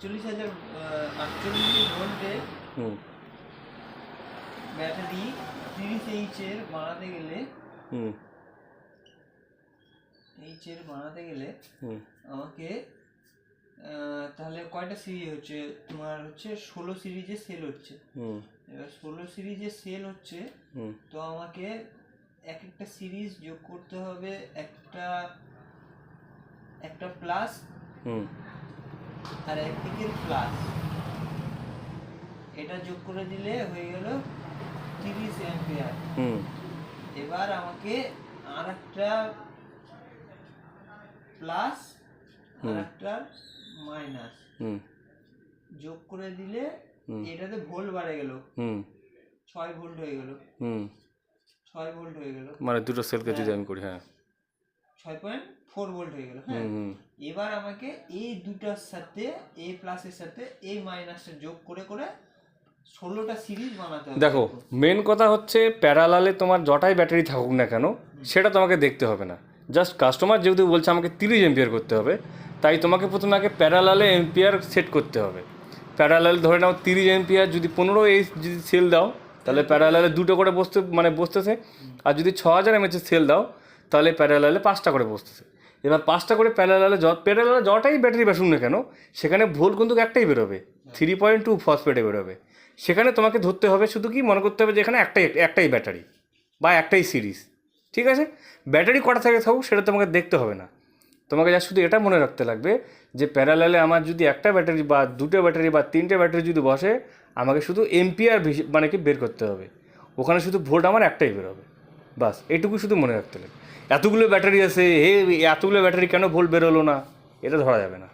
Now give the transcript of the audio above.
48 ভোল্টের battery 30H এর বানাতে গেলে আমাকে তাহলে কয়টা সিরিজ হচ্ছে? তোমার হচ্ছে 16 সিরিজের সেল হচ্ছে। এবার 16 সিরিজের সেল হচ্ছে, তো আমাকে এক একটা সিরিজ যোগ করতে হবে একটা প্লাস আর একদিকের প্লাস, এটা যোগ করে দিলে হয়ে গেল 30 অ্যাম্পিয়ার। এবার আমাকে আর একটা প্লাস আর একটা মাইনাস যোগ করে দিলে এটাতে ভোল্ট বাড়ে গেল, 6 ভোল্ট হয়ে গেল। 6 ভোল্ট হয়ে গেল মানে দুটো সেলকে যদি আমি করি, হ্যাঁ 6.4 ভোল্ট হয়ে গেল। হ্যাঁ, এবার আমাকে এই দুটার সাথে এই প্লাসের সাথে এই মাইনাসটা যোগ করে করে 16টা সিরিজ বানাতে হবে। দেখো, মেন কথা হচ্ছে প্যারালালে তোমার যটাই ব্যাটারি থাকুক না কেন সেটা তোমাকে দেখতে হবে না। জাস্ট কাস্টমার যেহেতু বলছে আমাকে 30 এম্পিয়ার করতে হবে, তাই তোমাকে প্রথমে আগে প্যারালালে এম্পিয়ার সেট করতে হবে। প্যারালাল ধরে নাও 30 এম্পিয়ার, যদি 15 যদি সেল দাও তাহলে প্যারালালে দুটো করে বসতেছে, আর যদি 6000 mAh সেল দাও তাহলে প্যারালালে 5টা করে বসতেছে। এবার 5টা করে প্যারালালে যটাই ব্যাটারি বেসুন না কেন সেখানে ভোল্ট কিন্তু একটাই বেরোবে, 3.2 ফসফেটে বেরোবে। সেখানে তোমাকে ধরতে হবে শুধু কি মনে করতে হবে যে এখানে একটাই ব্যাটারি বা একটাই সিরিজ। ঠিক আছে, ব্যাটারি কটা থেকে থাকুক সেটা তোমাকে দেখতে হবে না। তোমাকে যা শুধু এটা মনে রাখতে লাগবে যে প্যারালালে আমার যদি একটা ব্যাটারি বা দুটো ব্যাটারি বা তিনটে ব্যাটারি যদি বসে, আমাকে শুধু এম্পিয়ার মানে কি বের করতে হবে, ওখানে শুধু ভোল্ট আমার একটাই বেরোবে। বাস এইটুকু শুধু মনে রাখতে লাগবে। এতগুলো ব্যাটারি আছে, এতগুলো ব্যাটারি কেন ভোল্ট বেরোলো না, এটা ধরা যাবে না।